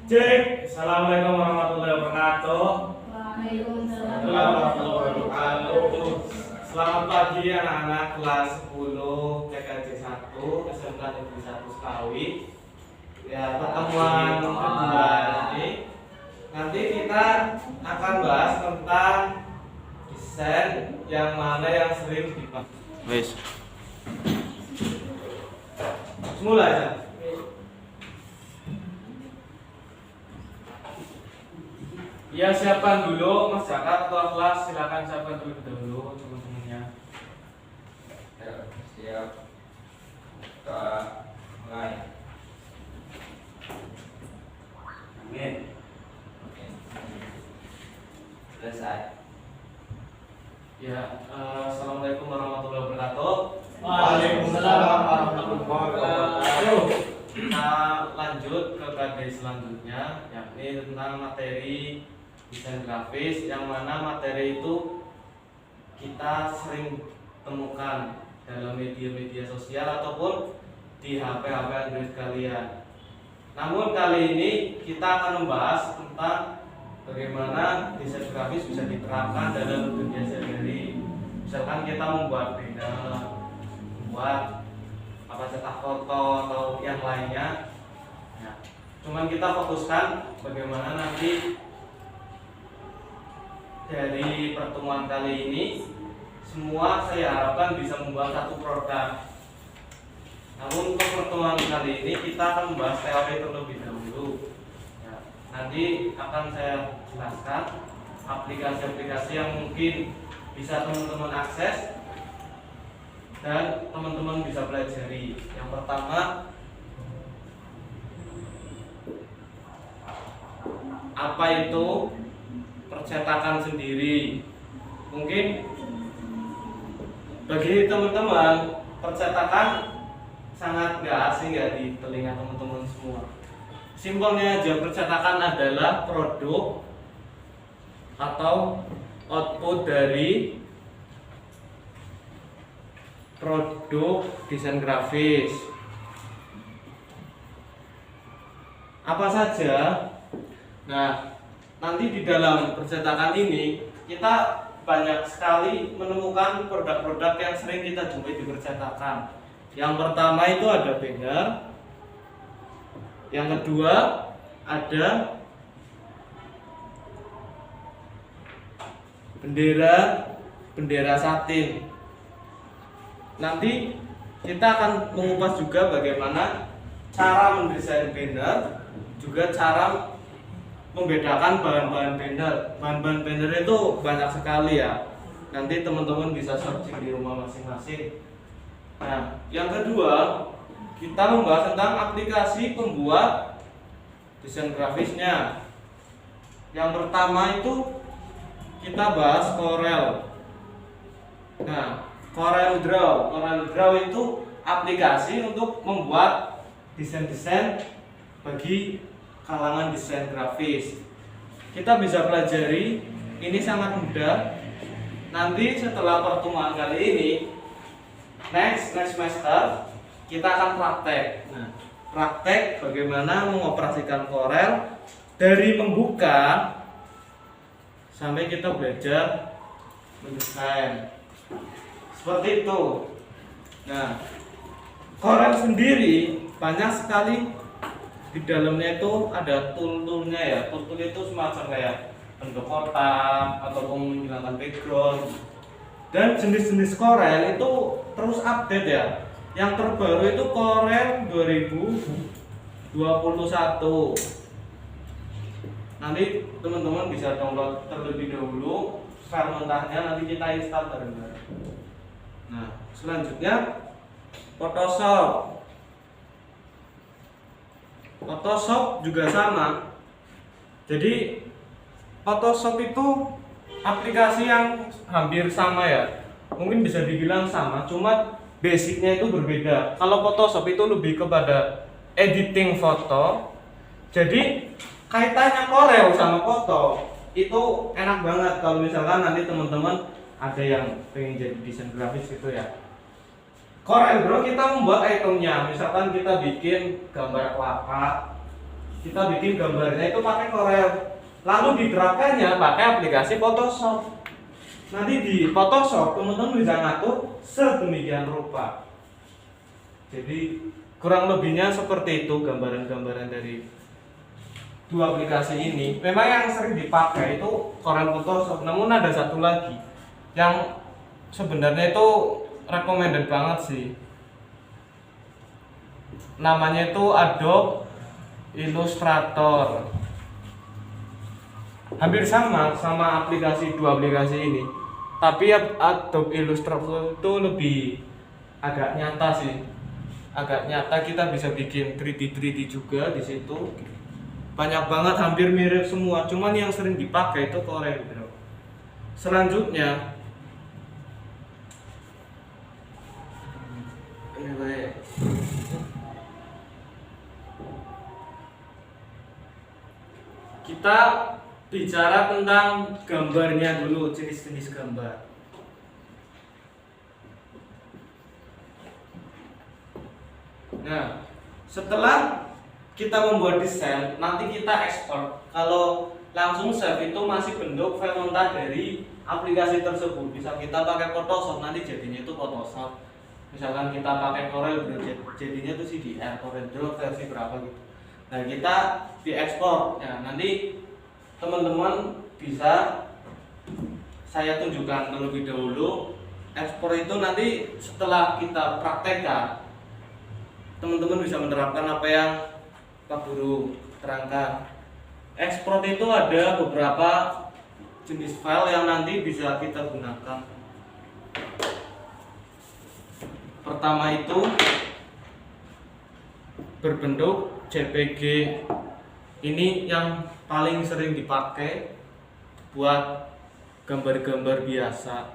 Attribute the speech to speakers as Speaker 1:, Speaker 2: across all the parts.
Speaker 1: Cek. Assalamualaikum warahmatullahi wabarakatuh.
Speaker 2: Waalaikumsalam
Speaker 1: warahmatullahi wabarakatuh. Selamat pagi anak-anak kelas 10 TKJ 1 SMK Negeri 1 Sekawi. Ya, pertemuan kedua ini nanti kita akan bahas tentang desain yang mana yang sering dipakai. Wes. Mulai ya. Ya, siapkan dulu Mas Jaka, ketua kelas, silakan siapkan dulu teman-temannya.
Speaker 3: Ya, siap. Kita mulai.
Speaker 1: Amin.
Speaker 3: Oke. Selesai.
Speaker 1: Ya, assalamualaikum warahmatullahi wabarakatuh.
Speaker 2: Waalaikumsalam
Speaker 3: warahmatullahi wabarakatuh.
Speaker 1: Kita lanjut ke KD selanjutnya, yakni tentang materi desain grafis, yang mana materi itu kita sering temukan dalam media-media sosial ataupun di HP-HP Android kalian. Namun kali ini kita akan membahas tentang bagaimana desain grafis bisa diterapkan dalam dunia sehari-hari. Misalkan kita membuat banner, membuat cetak foto atau yang lainnya. Nah, cuman kita fokuskan bagaimana nanti dari pertemuan kali ini semua saya harapkan bisa membuat satu produk. Namun untuk pertemuan kali ini kita akan membahas teori terlebih dahulu. Ya, nanti akan saya jelaskan aplikasi-aplikasi yang mungkin bisa teman-teman akses dan teman-teman bisa pelajari. Yang pertama, apa itu percetakan sendiri? Mungkin bagi teman-teman percetakan sangat nggak asing ya di telinga teman-teman semua. Simpelnya aja, percetakan adalah produk atau output dari produk desain grafis. Apa saja? Nah, nanti di dalam percetakan ini kita banyak sekali menemukan produk-produk yang sering kita jumpai di percetakan. Yang pertama itu ada banner. Yang kedua ada bendera satin. Nanti kita akan mengupas juga bagaimana cara mendesain banner, juga cara membedakan bahan-bahan banner. Bahan-bahan banner itu banyak sekali ya. Nanti teman-teman bisa searching di rumah masing-masing. Nah, yang kedua kita membahas tentang aplikasi pembuat desain grafisnya. Yang pertama itu kita bahas Corel. Nah, Corel Draw itu aplikasi untuk membuat desain-desain bagi kalangan desain grafis. Kita bisa pelajari, ini sangat mudah. Nanti setelah pertemuan kali ini, next semester kita akan praktek. Nah, praktek bagaimana mengoperasikan Corel dari membuka sampai kita belajar mendesain. Seperti itu. Nah, Corel sendiri banyak sekali di dalamnya itu ada tool-toolnya ya. Tool-tool itu semacam kayak bentuk kotak ataupun menghilangkan background. Dan jenis-jenis Corel itu terus update ya. Yang terbaru itu Corel 2021. Nanti teman-teman bisa download terlebih dahulu file mentahnya, nanti kita install bareng-bareng. Nah, selanjutnya Photoshop. Photoshop juga sama. Jadi Photoshop itu aplikasi yang hampir sama ya. Mungkin bisa dibilang sama, cuma basicnya itu berbeda. Kalau Photoshop itu lebih kepada editing foto. Jadi kaitannya Corel sama foto itu enak banget kalau misalkan nanti teman-teman ada yang pengen jadi desain grafis gitu ya. Corel Draw kita membuat itemnya, misalkan kita bikin gambar kelapa kita bikin gambarnya itu pakai Corel. Lalu diterapkannya pakai aplikasi Photoshop. Nanti di Photoshop teman-teman bisa ngatur sedemikian rupa. Jadi kurang lebihnya seperti itu gambaran-gambaran dari dua aplikasi ini. Memang yang sering dipakai itu Corel Photoshop. Namun ada satu lagi yang sebenarnya itu recommended banget sih. Namanya itu Adobe Illustrator. Hampir sama aplikasi dua aplikasi ini. Tapi Adobe Illustrator itu lebih agak nyata sih. Agak nyata, kita bisa bikin 3D juga di situ. Banyak banget, hampir mirip semua. Cuman yang sering dipakai itu Corel, bro. Selanjutnya kita bicara tentang gambarnya dulu, jenis-jenis gambar. Nah, setelah kita membuat desain, nanti kita ekspor. Kalau langsung save itu masih bentuk file mentah dari aplikasi tersebut. Misal kita pakai Photoshop, nanti jadinya itu Photoshop. Misalkan kita pakai Corel Draw, jadinya itu CDR, Corel Draw versi berapa gitu. Nah, kita diekspor. Ya, nanti teman-teman bisa saya tunjukkan terlebih dahulu. Ekspor itu nanti setelah kita praktekkan, teman-teman bisa menerapkan apa yang Pak Guru terangkan. Ekspor itu ada beberapa jenis file yang nanti bisa kita gunakan. Pertama itu berbentuk JPG. Ini yang paling sering dipakai buat gambar-gambar biasa.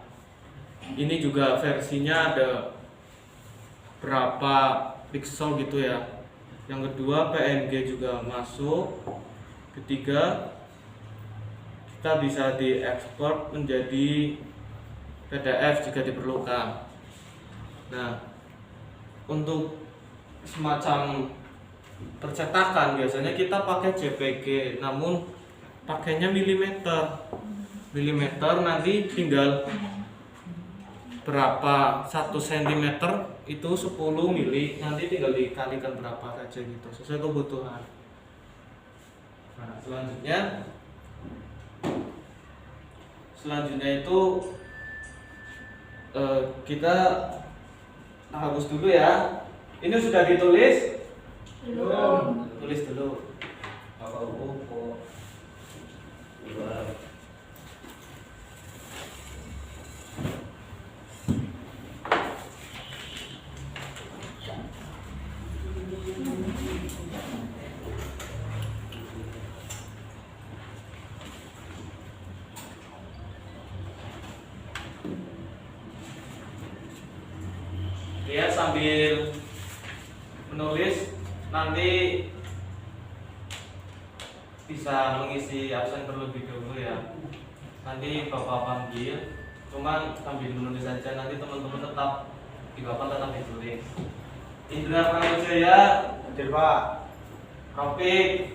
Speaker 1: Ini juga versinya ada berapa pixel gitu ya. Yang kedua PNG juga masuk. Ketiga, kita bisa diekspor menjadi PDF jika diperlukan. Nah, untuk semacam percetakan biasanya kita pakai JPG, namun pakainya milimeter. Milimeter nanti tinggal berapa, 1 cm itu 10 mili, nanti tinggal dikalikan berapa saja gitu sesuai kebutuhan. Nah, selanjutnya itu kita hapus dulu ya. Ini sudah ditulis?
Speaker 2: Belum.
Speaker 1: Tulis dulu.
Speaker 3: Apa buku?
Speaker 1: Ya, sambil menulis nanti bisa mengisi absen terlebih dahulu ya. Nanti Bapak panggil, cuman sambil menulis saja, nanti teman-teman tetap di Bapak tetap ditulis. Indra Pranwijaya,
Speaker 3: Hadir Pak.
Speaker 1: Rafiq,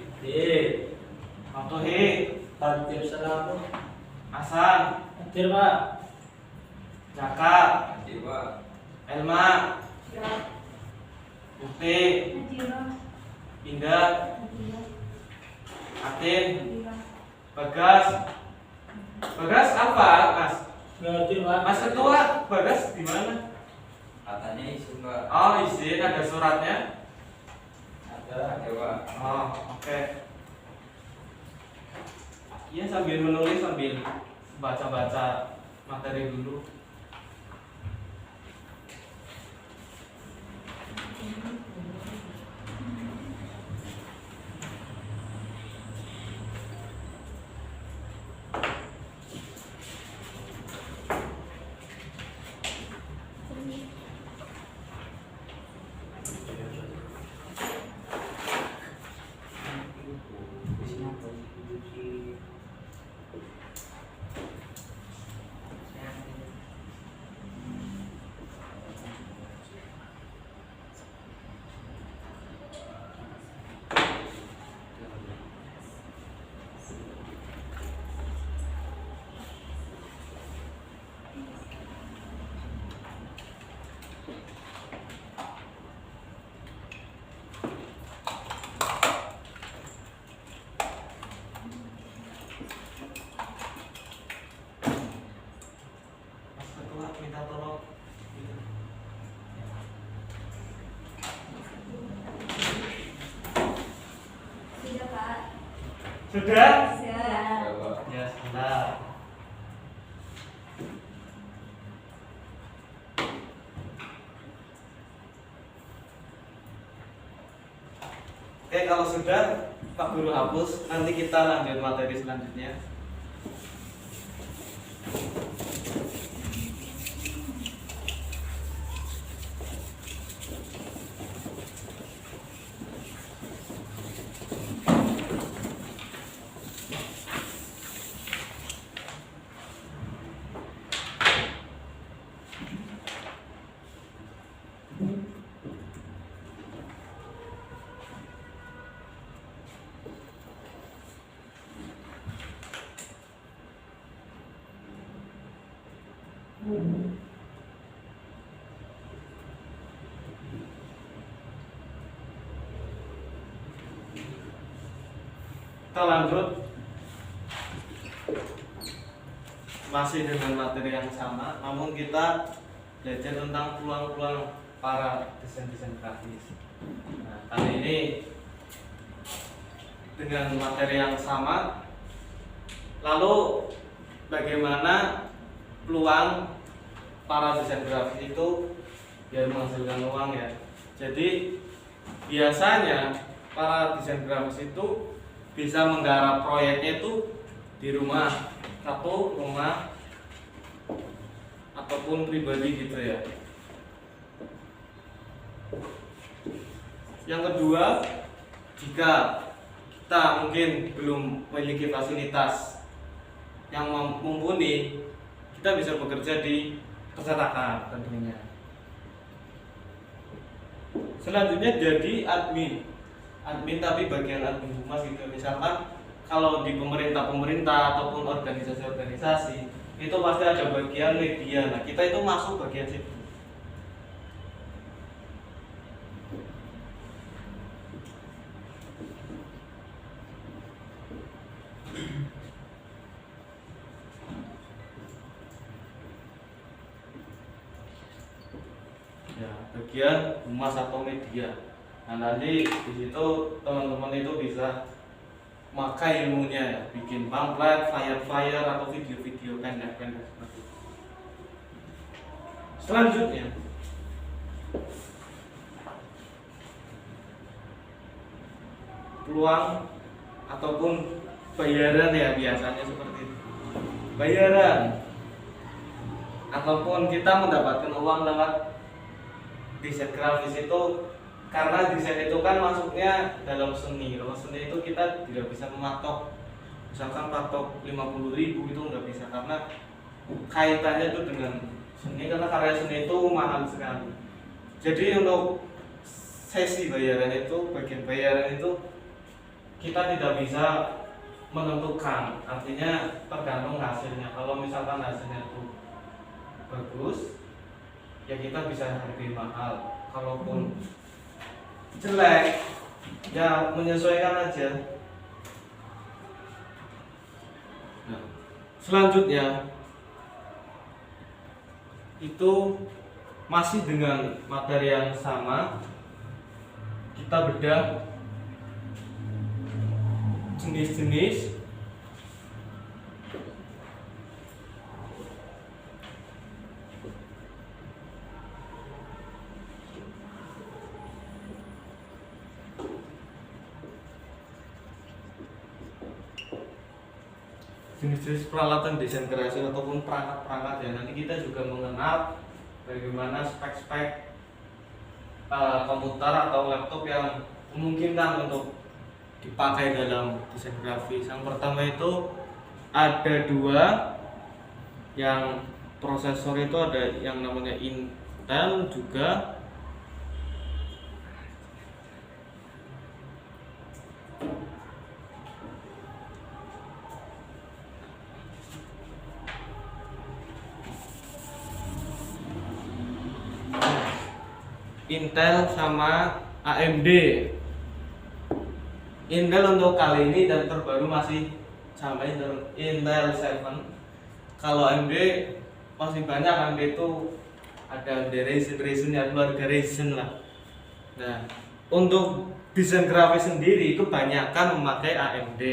Speaker 1: Matuhi,
Speaker 2: Hadir salam.
Speaker 1: Hasan,
Speaker 2: Hadir Pak.
Speaker 1: Jaka,
Speaker 3: Hadir Pak.
Speaker 1: Elma,
Speaker 2: Ya.
Speaker 1: Bukti,
Speaker 2: Hadir.
Speaker 1: Indah,
Speaker 2: Hadir.
Speaker 1: Atin,
Speaker 2: Hadir.
Speaker 1: Bagas. Bagas apa, Mas?
Speaker 2: Hadir Pak.
Speaker 1: Mas Ketua, Bagas di mana?
Speaker 3: Katanya isu Pak.
Speaker 1: Oh, izin, ada suratnya.
Speaker 3: Ada Pak.
Speaker 1: Oh, oke. Iya, sambil menulis sambil baca-baca materi dulu. Sudah?
Speaker 2: Sudah.
Speaker 3: Coba.
Speaker 1: Ya, sebentar. Oke, kalau sudah Pak Guru hapus, nanti kita lanjut materi selanjutnya. Kita lanjut masih dengan materi yang sama, namun kita belajar tentang peluang-peluang para desain grafis. Nah, kali ini dengan materi yang sama, lalu bagaimana peluang para desain grafis itu biar menghasilkan uang ya. Jadi biasanya para desain grafis itu bisa menggarap proyeknya itu di rumah, satu rumah ataupun pribadi gitu ya. Yang kedua, jika kita mungkin belum memiliki fasilitas yang mumpuni, kita bisa bekerja di percetakan tentunya. Selanjutnya jadi admin tapi bagian admin humas gitu. Misalkan kalau di pemerintah ataupun organisasi itu pasti ada bagian media. Nah, kita itu masuk bagian situ. Ya, bagian humas atau media. Nah, nanti di situ teman-teman itu bisa pakai ilmunya ya, bikin pamflet, flyer atau video-video pendek-pendek seperti itu. Selanjutnya, peluang ataupun bayaran ya, biasanya seperti itu. Bayaran ataupun kita mendapatkan uang lewat desain grafis itu, karena desain itu kan masuknya dalam seni. Kalau seni itu kita tidak bisa mematok, misalkan patok 50.000 itu nggak bisa, karena kaitannya itu dengan seni, karena karya seni itu mahal sekali. Jadi untuk sesi bayaran itu, bagian bayaran itu kita tidak bisa menentukan, artinya tergantung hasilnya. Kalau misalkan hasilnya itu bagus, ya kita bisa hargai mahal. Kalaupun jelek, ya menyesuaikan aja. Nah, selanjutnya itu masih dengan materi yang sama, kita bedah jenis-jenis peralatan desain kreasi ataupun perangkat-perangkat ya. Nanti kita juga mengenal bagaimana spek-spek komputer atau laptop yang memungkinkan untuk dipakai dalam desain grafis. Yang pertama itu ada dua, yang prosesor itu ada yang namanya Intel juga Intel sama AMD. Intel untuk kali ini dan terbaru masih sama Intel 7. Kalau AMD masih banyak, AMD itu ada Ryzen ya, keluarga Ryzen lah. Nah, untuk desain grafis sendiri kebanyakan memakai AMD.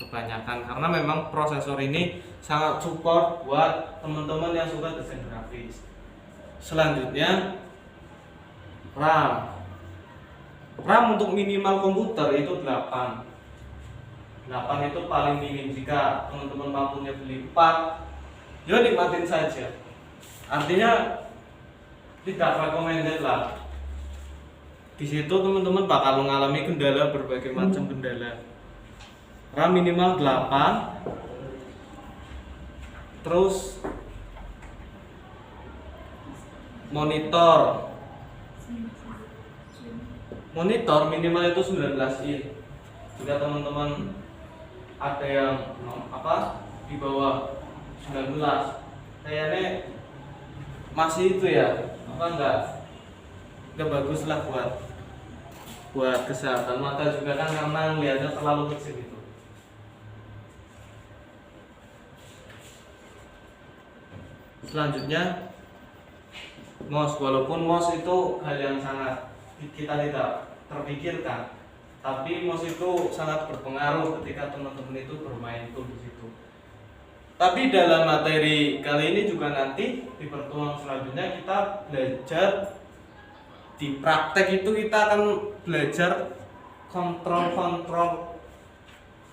Speaker 1: kebanyakan, karena memang prosesor ini sangat support buat teman-teman yang suka desain grafis. Selanjutnya RAM. RAM untuk minimal komputer itu 8. 8 itu paling minim. Jika teman-teman mampunya beli 4, ya nikmatin saja. Artinya tidak recommended lah. Di situ teman-teman bakal mengalami kendala, berbagai macam kendala. RAM minimal 8. Terus monitor minimal itu 19 in. Jika teman-teman ada yang di bawah 19, kayaknya masih itu ya, enggak bagus lah buat kesehatan mata juga kan, karena melihatnya terlalu kecil itu. Selanjutnya mouse. Walaupun mouse itu hal yang sangat kita tidak terpikirkan, tapi mouse itu sangat berpengaruh ketika teman-teman itu bermain tool di situ. Tapi dalam materi kali ini juga nanti di pertemuan selanjutnya kita belajar di praktek itu, kita akan belajar kontrol-kontrol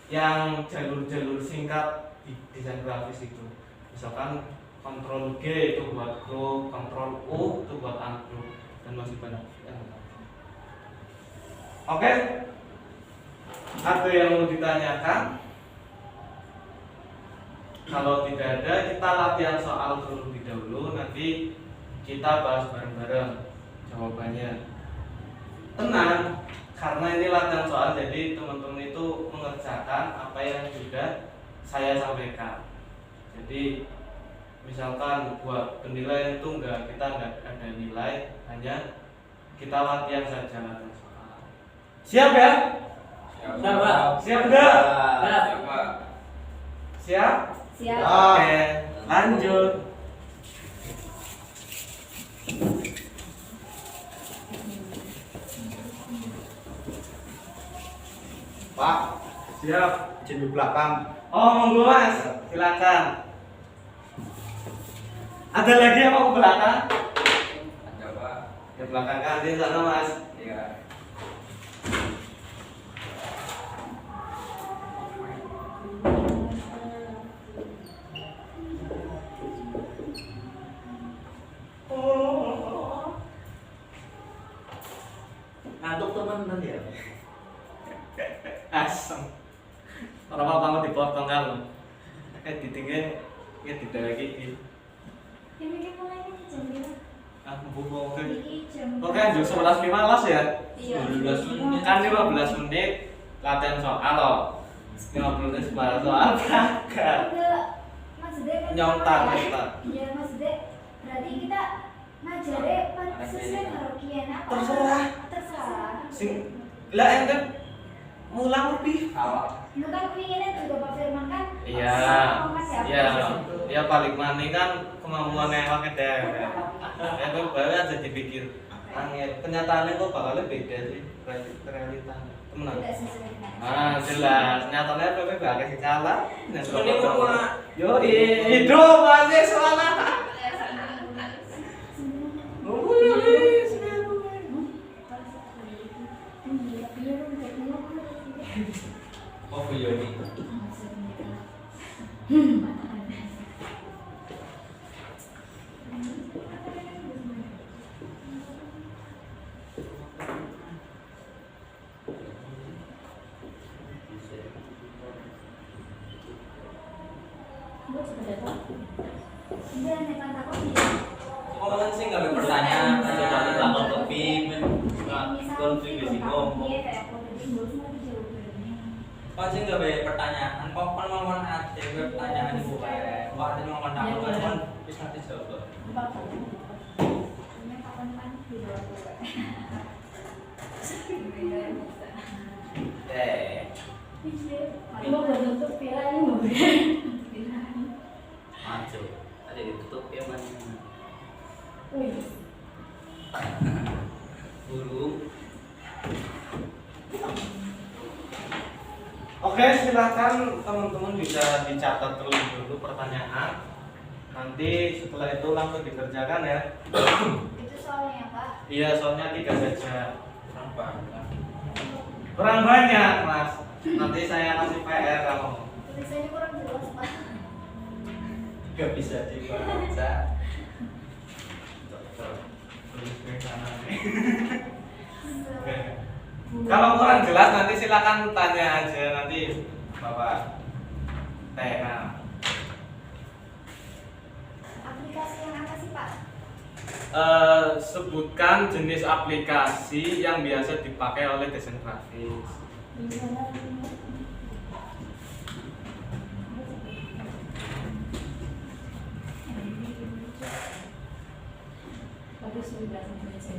Speaker 1: yang jalur-jalur singkat di desain grafis itu. Misalkan kontrol G itu buat grow, kontrol U itu buat undo, dan masih banyak yang lain. Oke, ada yang mau ditanyakan? Kalau tidak ada, kita latihan soal terlebih dahulu, nanti kita bahas bareng-bareng jawabannya. Tenang, karena ini latihan soal, jadi teman-teman itu mengerjakan apa yang sudah saya sampaikan. Jadi misalkan buat penilaian itu kita nggak ada nilai, hanya kita latihan saja latihan soal. Siap ya? Siap enggak? Siap?
Speaker 2: Siap.
Speaker 1: Oke, lanjut.
Speaker 3: Pak,
Speaker 1: Siap.
Speaker 3: izin di belakang.
Speaker 1: Oh, monggo Mas, silakan. Ada lagi yang mau ke belakang?
Speaker 3: Ada Pak.
Speaker 1: Ke belakang kantin sana Mas.
Speaker 3: Iya.
Speaker 2: Ngantuk teman-teman ya.
Speaker 1: Asem. Orang mau kamu dipotong kamu. Ditinggal, ya tidak lagi.
Speaker 4: Yang bikin mulainya jam berapa?
Speaker 1: Aku buka.
Speaker 4: Ini jam.
Speaker 1: Oke, jam 11.15 ya.
Speaker 4: Iya.
Speaker 2: 12 menit.
Speaker 1: Kan 15 menit latihan soal loh. 50 menit sebarang soal berangkat.
Speaker 4: Enggak, maksudnya kan
Speaker 1: Nyontak,
Speaker 4: sama ya.
Speaker 1: nyontak.
Speaker 4: Iya, maksudnya berarti kita ngajarin sesuai kerokian apa?
Speaker 1: Terserah.
Speaker 4: Terserah.
Speaker 1: Sing lah ente mulang lebih.
Speaker 3: Awak.
Speaker 4: Lu kan pinginnya juga Pak Firman kan?
Speaker 1: Iya. Iya. Ya paling maning kan kemampuan yang pakai deh. Itu baru aja dipikir. Kenyataannya kok bakalnya beda sih realita. Temenan.
Speaker 4: Tidak sesuai dengan.
Speaker 1: Ah, jelas. Nyatanya PP bakal sing kalah.
Speaker 2: Ini ngomong.
Speaker 1: Yo, hidup masih salah.
Speaker 3: Oh, Yoni.
Speaker 2: Orang sih nggak ada pertanyaan, ada tadi bakal kopi, kontribusi ngomong. Kau sih nggak ada pertanyaan, kau kan mau ada pertanyaan ibu kayak, kau ada mau tahu kan bisa dijawab. Maju, ada ditutup ya mana? Burung.
Speaker 1: Oke, silakan. silahkan teman-teman bisa dicatat terlebih dulu pertanyaan. Nanti setelah itu langsung dikerjakan ya.
Speaker 4: Itu soalnya Pak.
Speaker 1: Iya, soalnya 3 saja.
Speaker 2: Kurang banyak.
Speaker 1: Kurang banyak, Mas. Nanti saya kasih PR kamu.
Speaker 4: Tulisannya kurang jelas Pak.
Speaker 2: Gak bisa dibaca.
Speaker 1: Tulis ke sana nih. Oke. Kalau kurang jelas nanti silakan tanya aja nanti Bapak tanya.
Speaker 4: Aplikasi yang apa sih Pak?
Speaker 1: Sebutkan jenis aplikasi yang biasa dipakai oleh desain grafis.
Speaker 5: Bagus sudah selesai.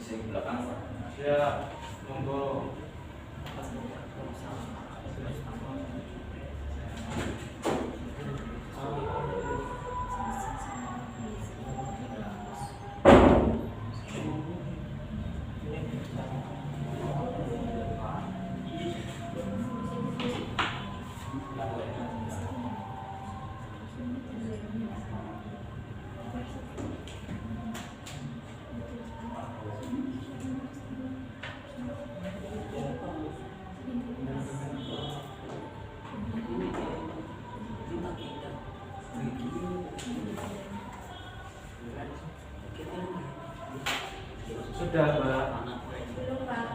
Speaker 2: Sing belakang Pak.
Speaker 1: Ya, monggo. Sudah, Mbak.
Speaker 4: Belum Pak.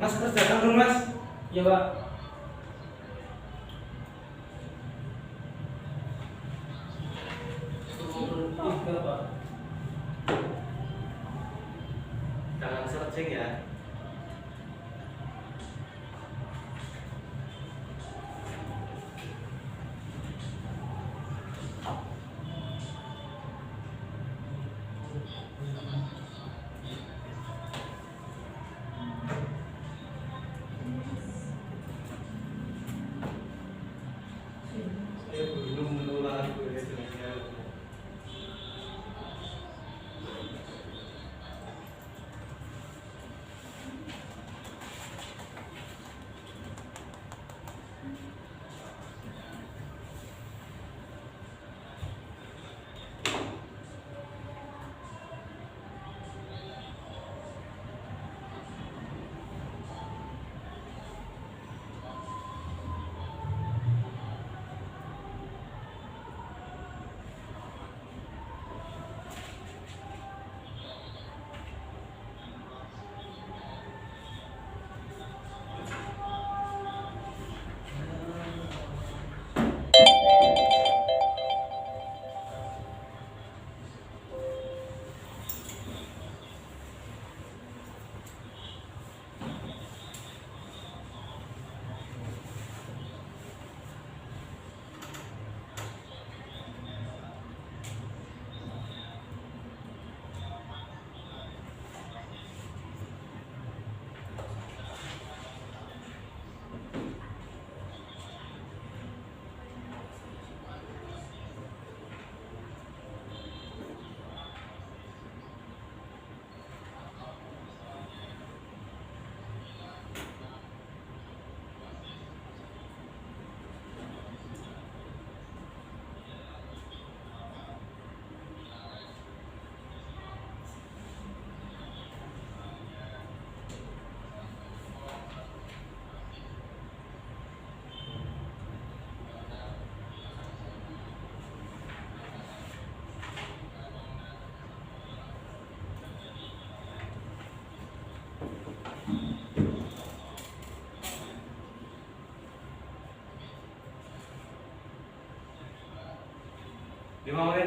Speaker 1: Mas kerjakan dulu, Mas.
Speaker 2: Iya Pak.
Speaker 1: Jangan searching ya.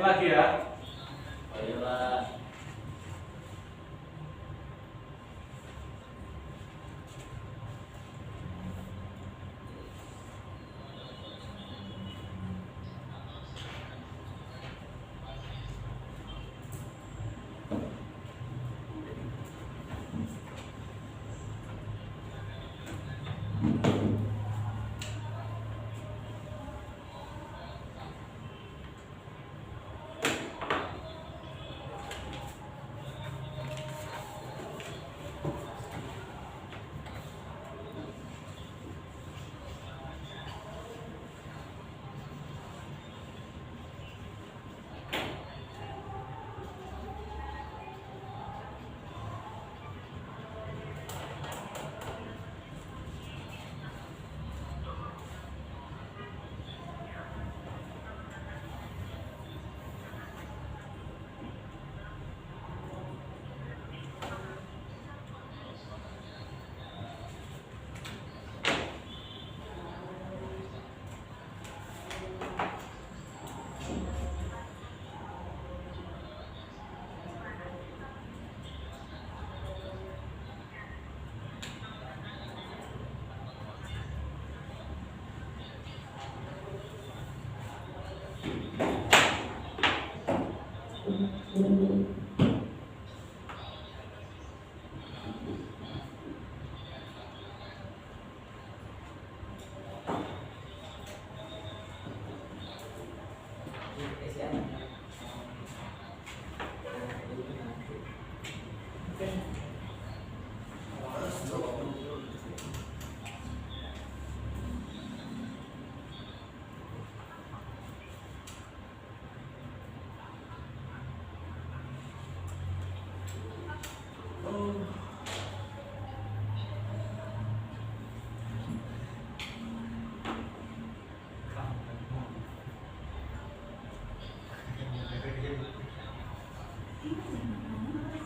Speaker 1: lagi ya.
Speaker 3: Ayolah.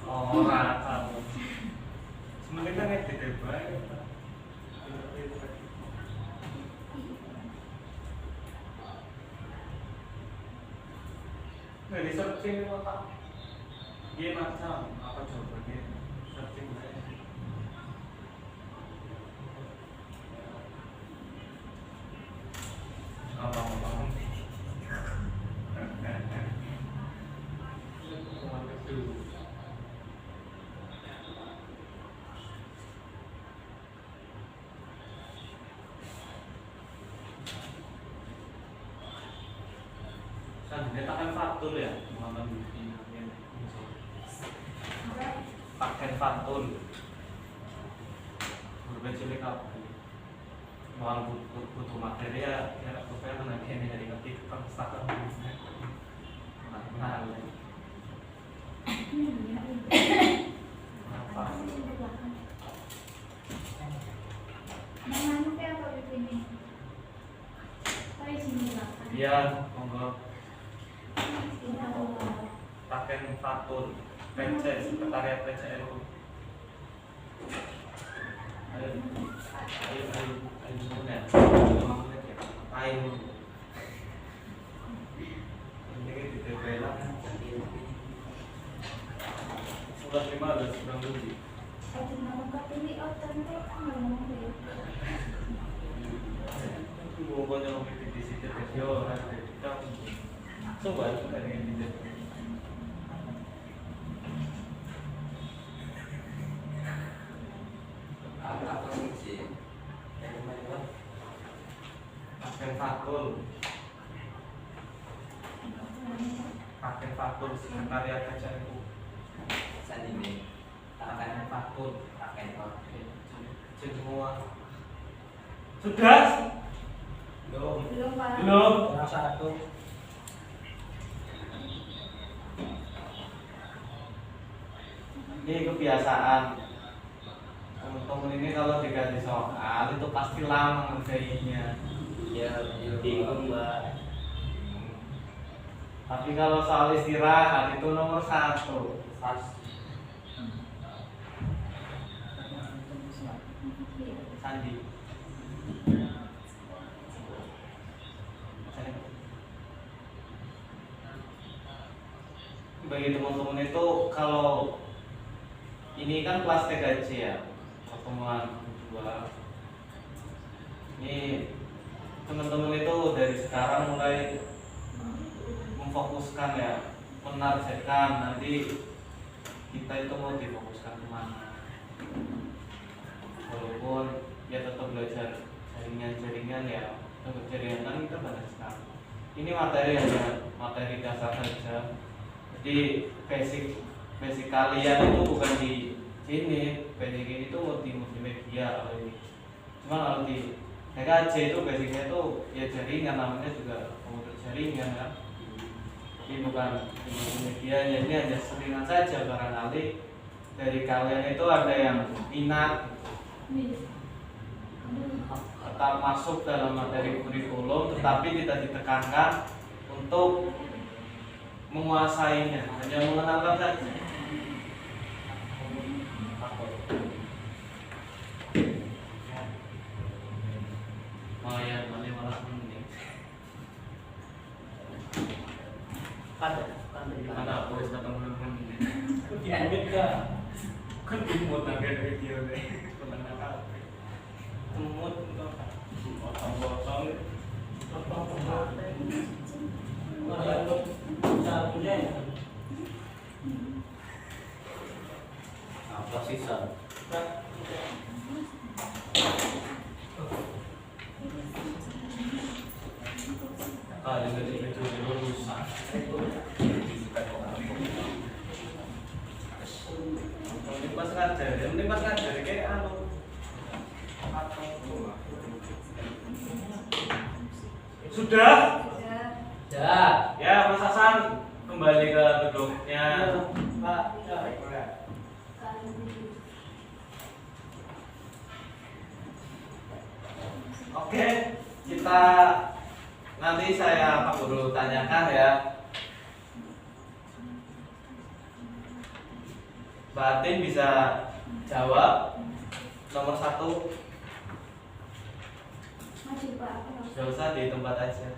Speaker 1: Ora tahu. Sebenarnya kan edit bae. Nah, di searching apa? Dia macam apa coba dia searching aja. Apa? Dia takkan fatul ya, Muhammad Bukti pakai fatul berbagai cilik apa mau butuh materi ya supaya nanti ini dari ngerti konstruksi nah apa
Speaker 4: Namanya kayak apa di sini? Kayak sini lah.
Speaker 1: dia monggo pakai fatul PC sekretariat PCNU ayo ini di TP lah sudah 15 kurang lebih
Speaker 4: Aduh, nama kapili otaknya nggak ngomong deh.
Speaker 1: pokoknya mau di situ video kita coba dari ini
Speaker 3: Apa fungsi?
Speaker 1: pakai fatul sekretariat PCNU
Speaker 3: Saat ini
Speaker 1: pakai fatul
Speaker 3: pakai apa?
Speaker 1: cek semua sudah
Speaker 3: Belum.
Speaker 4: Belum Pak.
Speaker 1: belum
Speaker 2: satu
Speaker 1: ini kebiasaan teman-teman ini kalau dikasih soal itu pasti lama ngerjainnya
Speaker 3: Ya, bingung mbak.
Speaker 1: tapi kalau soal istirahat itu nomor 1 Sandi bagi teman-teman itu, kalau ini kan kelas TKJ ya, pertemuan kedua. Ini teman-teman itu dari sekarang mulai memfokuskan ya, menargetkan nanti kita itu mau difokuskan kemana. Walaupun ya tetap belajar jaringan-jaringan ya, untuk jaringan kan kita banyak sekali. Ini materi hanya materi dasar saja. Jadi basic kalian itu bukan di sini, basic ini tuh di multimedia kalau ini. Cuma kalau di TKJ itu basicnya itu ya jaringan, namanya juga komputer jaringan kan. Jadi bukan di multimedia, ini hanya seringan saja. Barangkali dari kalian itu ada yang minat tetap masuk dalam materi kurikulum, tetapi tidak ditekankan untuk menguasainya, hanya mengenalkan saja. Oh ya, malah menit. Mana aku harus datang menit.
Speaker 2: Diambil ke
Speaker 1: Kan dimut agak video deh.
Speaker 2: temut untuk
Speaker 1: Potong-potong.
Speaker 3: Apa sisa?
Speaker 1: Ah, dengan itu rusak. Ini pas ngajar, ini pas ngajar kayak anu. Sudah?
Speaker 2: ya.
Speaker 1: Ya, Mas Hasan kembali ke duduknya.
Speaker 2: Pak,
Speaker 1: Oke, kita nanti saya Pak Guru tanyakan ya. Batin bisa jawab nomor 1.
Speaker 4: Maju Pak.
Speaker 1: Gak usah di tempat aja.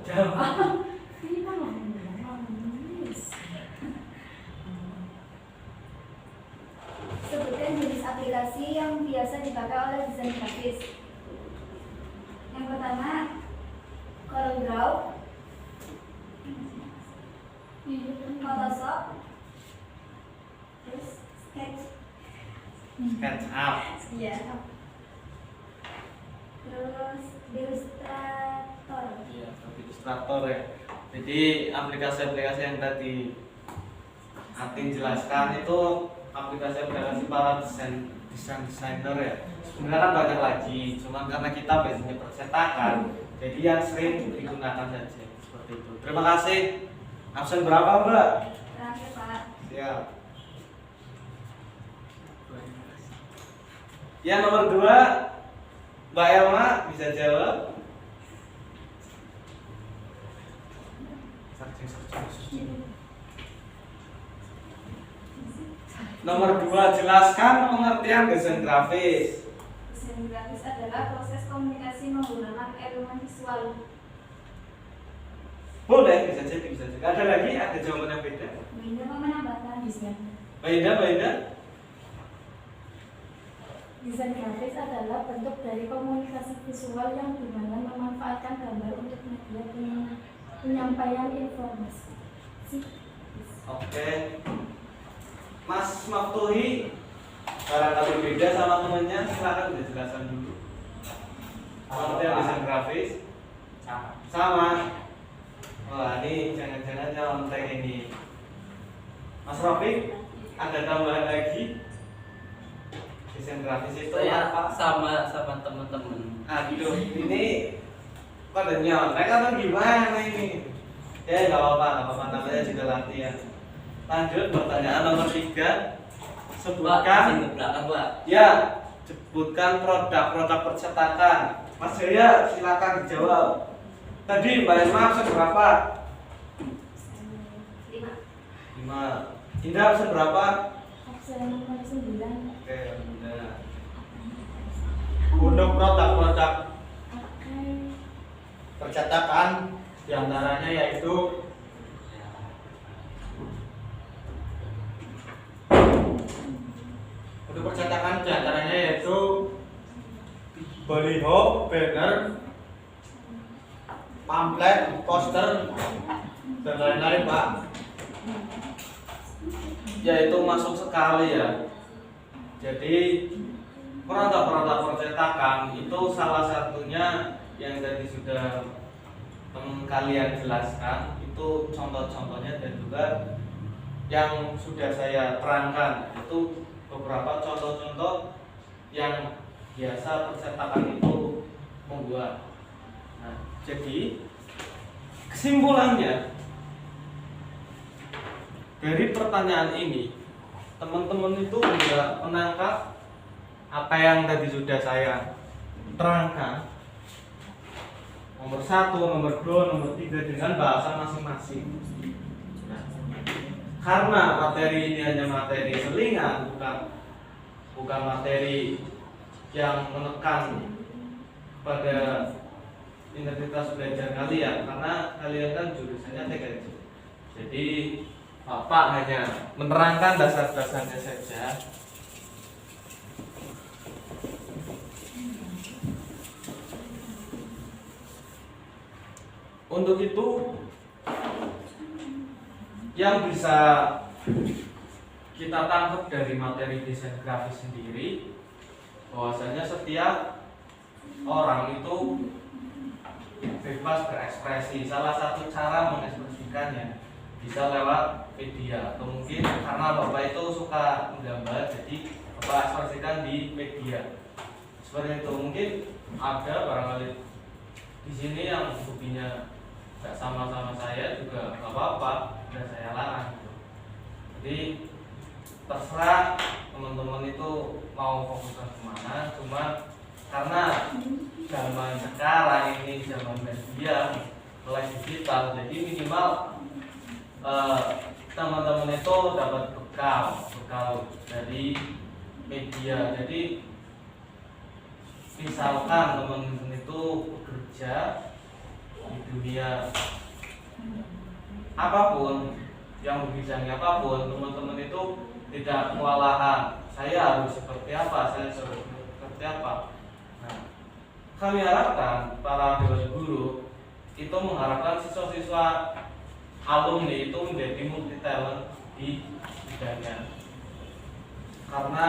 Speaker 1: Jawab.
Speaker 4: Ini kan nulis. Sebutkan jenis aplikasi yang biasa dipakai oleh desain grafis. Yang pertama, CorelDRAW, Photoshop, terus
Speaker 1: SketchUp.
Speaker 4: Iya. Terus Illustrator.
Speaker 1: Iya, Illustrator ya. Jadi aplikasi-aplikasi yang tadi Atin jelaskan itu aplikasi-aplikasi para desainer ya. Sebenarnya kan banyak lagi, cuma karena kita biasanya percetakan, jadi yang sering digunakan saja seperti itu. Terima kasih. Absen berapa, Mbak?
Speaker 4: Terakhir Pak.
Speaker 1: Siap. Ya, nomor 2, Mbak Elma bisa jawab. Nomor 2, jelaskan pengertian desain grafis.
Speaker 4: Desain grafis adalah proses komunikasi menggunakan elemen visual.
Speaker 1: Boleh, bisa jadi, bisa jadi. Ada lagi, ada jawaban yang beda.
Speaker 4: Beda apa menambahkan bisa?
Speaker 1: Beda.
Speaker 4: Desain grafis adalah bentuk dari komunikasi visual yang dimana memanfaatkan gambar untuk media penyampaian informasi.
Speaker 1: Oke. Mas Maftuhi, barangkali beda sama temennya, silakan dijelaskan dulu. Pengertian desain grafis sama. Wah, ini jangan-jangan nyontek ini. Mas Rafiq, ada tambahan lagi? Desain grafis itu
Speaker 3: Saya
Speaker 1: apa?
Speaker 3: sama teman-teman.
Speaker 1: Aduh, ini pada nyontek atau gimana ini? Ya nggak apa-apa, namanya juga latihan. Lanjut pertanyaan nomor 3. Sebutkan
Speaker 3: ke belakang, Pak.
Speaker 1: ya, sebutkan produk-produk percetakan. Mas Jaya, silakan dijawab. Tadi Mbak Elma absen berapa?
Speaker 4: 5.
Speaker 1: 5. Indah absen berapa?
Speaker 4: nomor 9.
Speaker 1: Oke, benar. Untuk produk-produk percetakan diantaranya yaitu baliho, banner, pamflet, poster, dan lain-lain, Pak. Yaitu masuk sekali ya. Jadi produk-produk percetakan itu salah satunya yang tadi sudah kalian jelaskan, itu contoh-contohnya, dan juga yang sudah saya terangkan itu beberapa contoh-contoh yang biasa percetakan itu membuat. Nah, jadi kesimpulannya dari pertanyaan ini, teman-teman itu sudah menangkap apa yang tadi sudah saya terangkan. Nomor 1, nomor 2, nomor 3 dengan bahasa masing-masing. Nah, karena materi ini hanya materi selingan, bukan materi yang menekan pada intensitas belajar kalian, karena kalian kan jurusannya TKJ. Jadi Bapak hanya menerangkan dasar-dasarnya saja. Untuk itu yang bisa kita tangkap dari materi desain grafis sendiri, bahwasanya setiap orang itu bebas berekspresi. Salah satu cara mengekspresikannya bisa lewat media, atau mungkin karena Bapak itu suka menggambar, jadi Bapak ekspresikan di media. Seperti itu. Mungkin ada barangkali di sini yang hobinya nggak sama-sama saya juga nggak apa-apa, dan saya larang gitu. Jadi terserah teman-teman itu mau fokuskan kemana. Cuma karena zaman sekarang ini zaman media mulai digital, jadi minimal teman-teman itu dapat bekal dari media. Jadi misalkan teman-teman itu bekerja di dunia apapun, yang berbicara apapun, teman-teman itu tidak kewalahan. Saya harus seperti apa, saya harus seperti apa. Nah, kami harapkan para dewan guru itu mengharapkan siswa-siswa alumni itu menjadi multi talent di bidangnya. Karena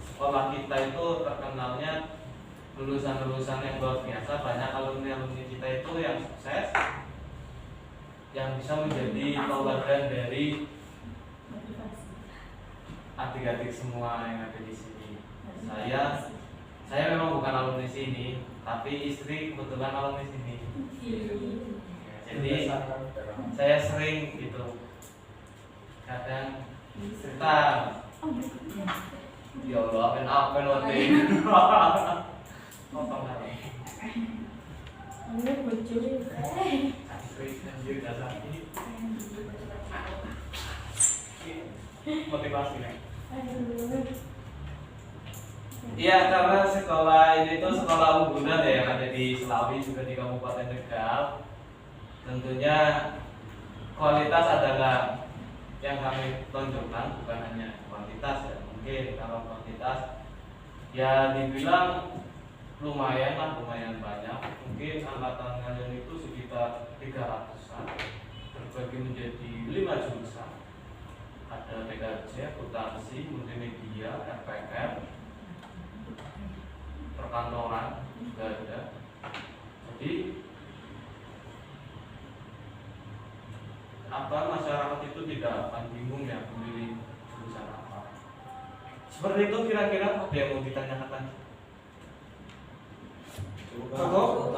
Speaker 1: sekolah kita itu terkenalnya lulusan-lulusan yang luar biasa. Banyak alumni-alumni kita itu yang sukses, yang bisa menjadi tauladan dari adik-adik semua yang ada di sini. Saya memang bukan alumni sini, tapi istri kebetulan alumni sini. Jadi saya sering gitu, kadang cerita, ya Allah, apa nanti?
Speaker 4: Ini lucu.
Speaker 1: Motivasi nih. Iya, karena sekolah ini tuh sekolah unggulan ya, yang ada di Selawi, juga di Kabupaten Tegal. Tentunya kualitas adalah yang kami tonjolkan, bukan hanya kuantitas ya. Mungkin kalau kuantitas ya dibilang lumayan banyak. Mungkin angkatan kalian itu sekitar 300-an, terbagi menjadi 5 jurusan. Ada TKJ, akuntansi, multimedia, RPR, perkantoran juga ada. Jadi masyarakat itu tidak akan bingung ya memilih jurusan apa. Seperti itu kira-kira apa yang mau ditanyakan? Cukup.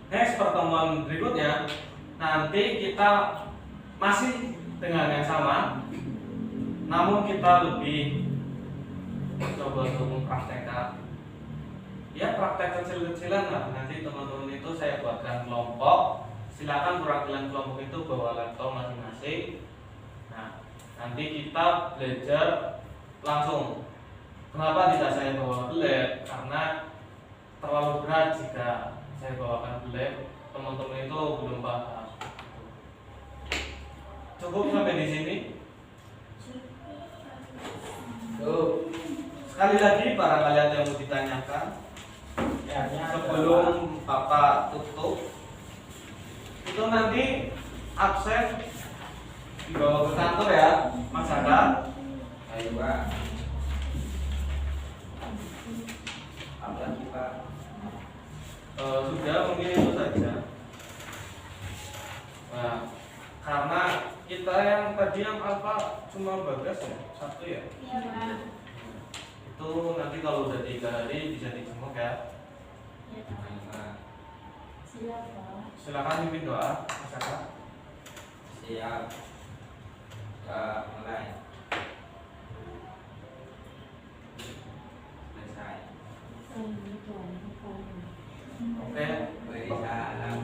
Speaker 1: Next, pertemuan berikutnya nanti kita masih dengan yang sama, namun kita lebih coba untuk mempraktekkan. Ya, praktek kecil-kecilan lah. Nanti teman-teman itu saya buatkan kelompok. Silakan perwakilan kelompok itu bawa laptop masing-masing. Nah, nanti kita belajar langsung. Kenapa tidak saya bawa belet? Karena terlalu berat jika saya bawakan belet. Teman-teman itu belum paham. Cukup sampai di sini.
Speaker 3: Tuh.
Speaker 1: Sekali lagi barangkali ada yang mau ditanyakan sebelum Bapak tutup. Itu nanti absen dibawa ke kantor ya, Mas Aga.
Speaker 2: Ayo Pak. Apa lagi Pak?
Speaker 1: Sudah mungkin itu saja. Nah, karena kita yang tadi yang alfa cuma Bagas ya, satu ya.
Speaker 4: Iya, Pak.
Speaker 1: Itu nanti kalau udah 3 hari bisa dijenguk ya.
Speaker 4: Iya, Pak.
Speaker 2: Ayo Pak.
Speaker 4: Siap, Pak.
Speaker 1: Silakan pimpin doa, Mas Aga.
Speaker 2: Siap. Kita mulai. Selesai.
Speaker 1: Oke.
Speaker 2: Beri salam.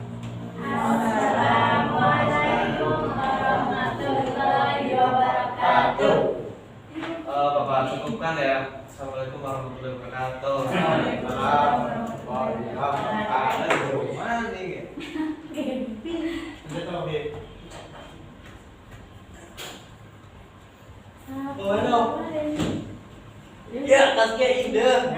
Speaker 4: Assalamualaikum warahmatullahi wabarakatuh.
Speaker 1: Bapak cukupkan ya. Assalamualaikum warahmatullahi wabarakatuh.
Speaker 2: Waalaikumsalam warahmatullahi wabarakatuh.
Speaker 1: Mana nih?
Speaker 3: Ya, tasnya indah.